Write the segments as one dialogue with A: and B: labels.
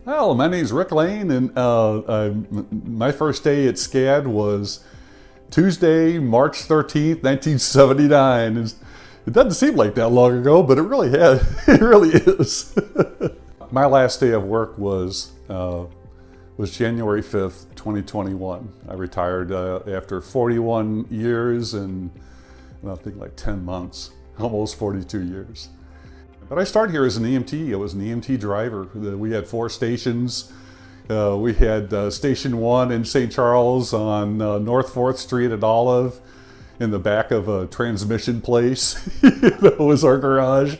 A: Well, my name's Rick Lane, and my first day at SCAD was Tuesday, March 13th, 1979. It doesn't seem like that long ago, but it really has. It really is. My last day of work was January 5th, 2021. I retired after 41 years and I think like 10 months, almost 42 years. But I started here as an EMT. I was an EMT driver. We had 4 stations. We had Station 1 in St. Charles on North 4th Street at Olive in the back of a transmission place. That was our garage.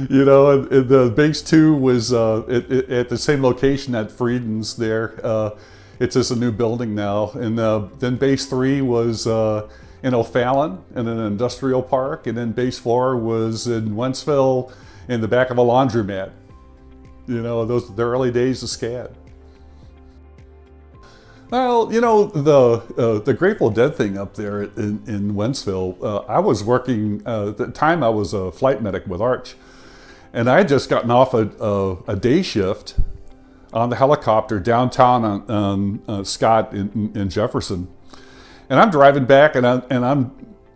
A: You know, and the base 2 was at the same location at Frieden's there. It's just a new building now. And then base 3 was in O'Fallon in an industrial park. And then base 4 was in Wentzville in the back of a laundromat. You know, the early days of SCAD. Well, you know, the Grateful Dead thing up there in Wentzville, I was working, at the time I was a flight medic with Arch, and I had just gotten off a day shift on the helicopter downtown on Scott in Jefferson. And I'm driving back and I'm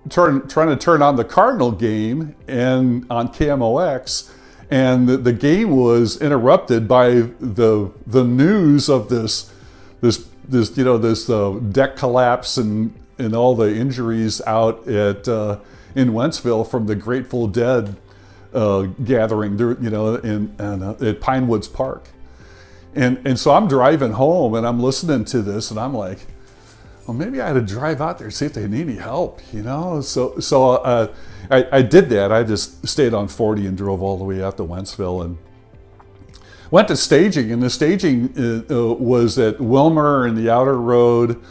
A: trying to turn on the Cardinal game and on KMOX, and the game was interrupted by the news of this deck collapse and all the injuries out in Wentzville from the Grateful Dead gathering there, you know, at Pine Woods Park. And so I'm driving home and I'm listening to this and I'm like, well, maybe I had to drive out there and see if they need any help, you know? So I did that. I just stayed on 40 and drove all the way out to Wentzville and went to staging. And the staging was at Wilmer and the Outer Road,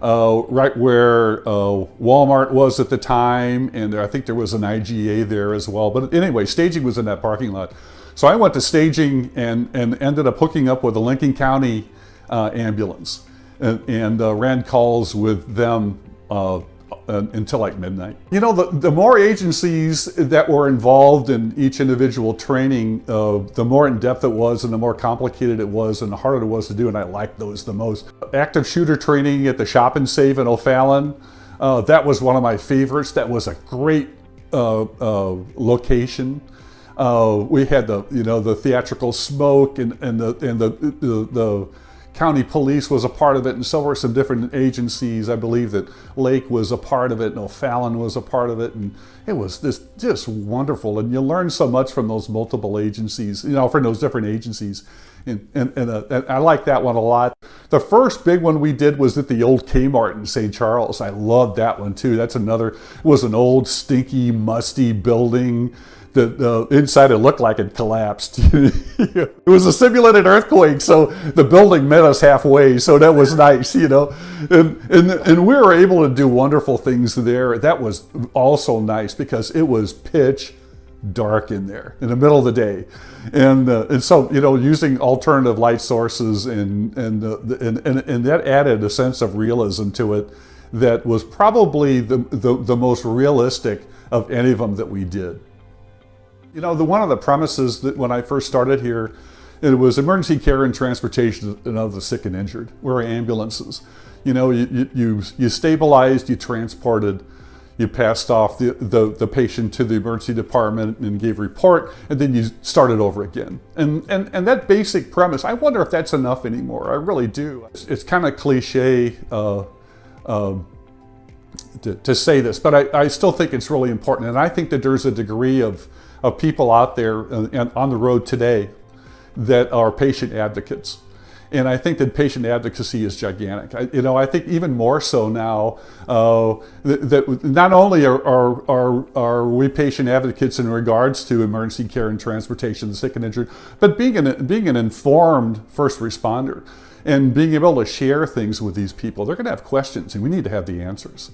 A: right where Walmart was at the time. And I think there was an IGA there as well. But anyway, staging was in that parking lot. So I went to staging and ended up hooking up with the Lincoln County ambulance. And ran calls with them until like midnight. You know, the more agencies that were involved in each individual training, the more in depth it was and the more complicated it was and the harder it was to do, and I liked those the most. Active shooter training at the Shop and Save in O'Fallon, that was one of my favorites. That was a great location. We had the theatrical smoke and the county police was a part of it, and so were some different agencies. I believe that Lake was a part of it, and O'Fallon was a part of it, and it was just wonderful. And you learn so much from those multiple agencies, you know, from those different agencies. And I like that one a lot. The first big one we did was at the old Kmart in St. Charles. I loved that one too. That's another, it was an old, stinky, musty building. The inside it looked like it collapsed. It was a simulated earthquake, so the building met us halfway, so that was nice, you know. And we were able to do wonderful things there. That was also nice because it was pitch dark in there in the middle of the day. And so, you know, using alternative light sources and that added a sense of realism to it that was probably the most realistic of any of them that we did. You know, one of the premises that when I first started here, it was emergency care and transportation of the sick and injured. We're ambulances. You know, you stabilized, you transported, you passed off the patient to the emergency department and gave a report, and then you started over again. And that basic premise, I wonder if that's enough anymore. I really do. It's kind of cliche to say this, but I still think it's really important. And I think that there's a degree of people out there and on the road today that are patient advocates. And I think that patient advocacy is gigantic. I think even more so now that not only are we patient advocates in regards to emergency care and transportation of the sick and injured, but being an informed first responder and being able to share things with these people. They're going to have questions and we need to have the answers.